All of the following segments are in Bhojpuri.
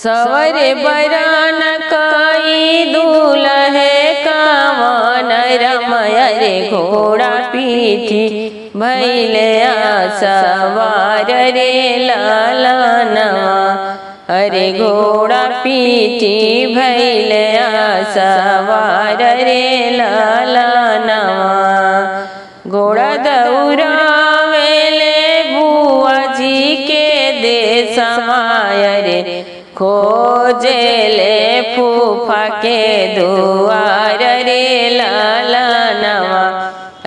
सवरे बरन कई दूल्हे कावन रमय रे घोड़ा पीठी भैले सवार रे लालनवा। अरे घोड़ा पीठी भैले सवार रे लालनवा। घोड़ा दौड़ावेले बुआ जी के देश माय रे खोजेले फूफा के दुआर रे लालनवा।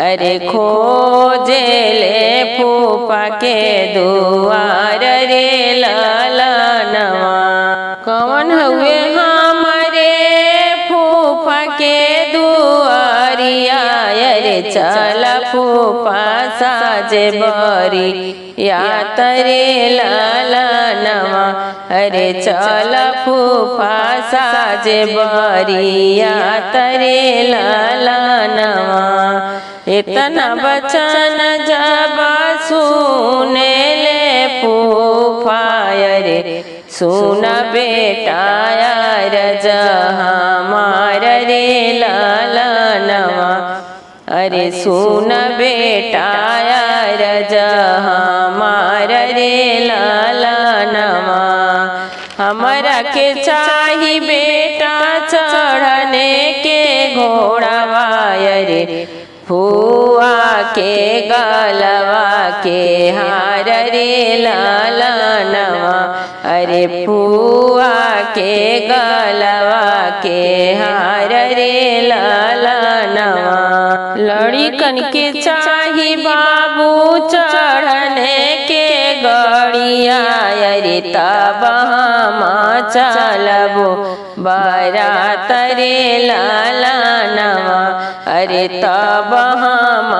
अरे खोजेले फूफा के दुआर रे लालनवा। कौन हुए हमारे फूफा के दुआरिया रे चल फूफा साजे बरी या तरे लालनवा। अरे चल फूफा साजे बरी या तरे लालनवा। इतना बचन जब सुने ले फूफा रे सुन बेटा यार हमार रे लालनवा। अरे सुन बेटा यार हमार रे लालनवा। हमारा के चाही बेटा चढ़ने के घोड़ावा रे फुआ के गलवा के हार रे लालनवा। अरे फुआ के गलवा के हार रे लालनवा। लड़िकन के चाही बाबू चढ़ने के गड़िया रे तब हम चलबो बारात रे लालनवा। अरे तब हम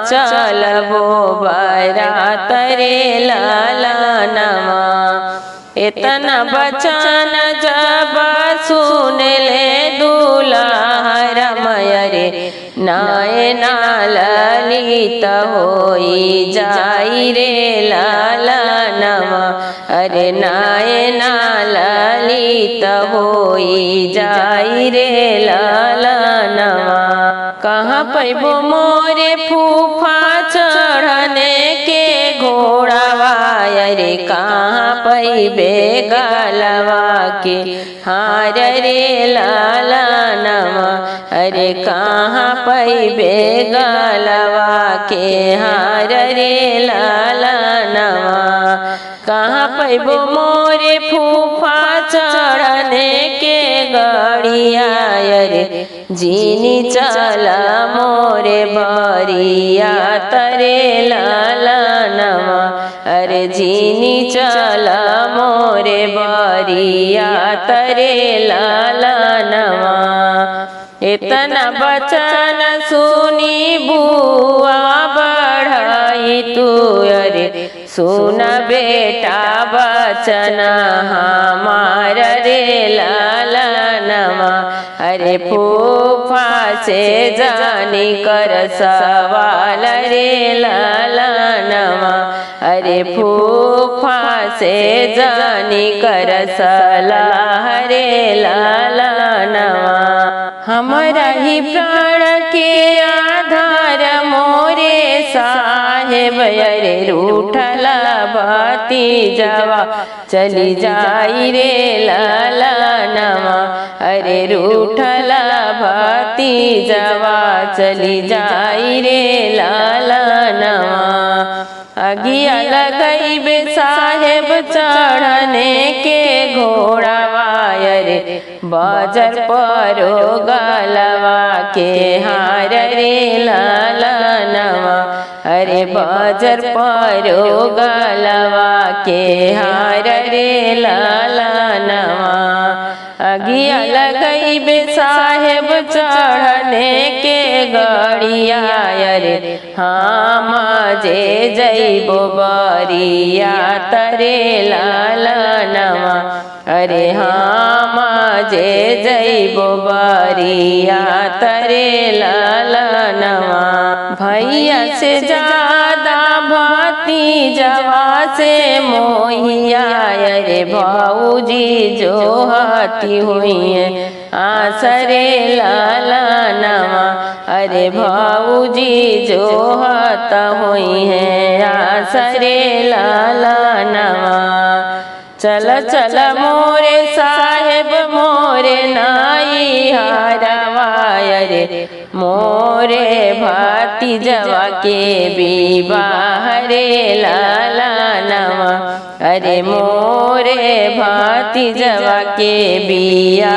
चलबो बारात रे लालनवा। इतना बचन जब सुन ले दूल्हा रमय रे नाय नालित होई जाई रे लालनवा। अरे नाय नालित होई जाई रे लालनवा। कहाँ पैबो मोरे फूफा चढ़ने के घोड़ावा रे कहाँ पैबे गलवा के हार रे लालनवा। अरे कहाँ पैबे गलवा के हार रे लालनवा। कहाँ पैबो मोरे फूफा चढ़ने के गड़िया रे जीनी चला मोरे बरिया तरे लालनवा। अरे जीनी चला मोरे बरिया तरे लालनवा। इतना बचन सुनी बुआ बढ़ाई तू अरे सुन बेटा बचन हमार रे लालनवा। अरे फूफा से जानी कर सवाल रे लालनवा। अरे फूफा से जानी कर सलाह रे लालनवा। हमारा ही प्राण के आधार मोरे साहेब अरे रूठला भतीजवा चली जाई रे लालनवा। अरे रूठला भतीजवा चली जाई रे लालनवा। अगिया लगैबे साहेब चढ़ने के घोड़ावा रे बाजार परो गलवा के हार रे लालनवा। अरे बाजार परो गलवा के हार रे लालनवा। अगिया लगैबे साहेब चढ़ने के गड़िया रे हम जे जैबो बरिया तरे लालनवा। अरे हम जे जैबो बरिया तरे लालनवा। भैया से ज्यादा भतीजवा से मोहिया अरे भाऊजी जो हाथी हुई है आसरे लाला नवा अरे भाऊजी जो हाथा हुई है आसरे लाला नवा चल चल मोरे साहेब मोरे नाई हारवायरे मोरे भाती जवा के बीबाहरे लाला नवा अरे मोरे भाती जवा के बिया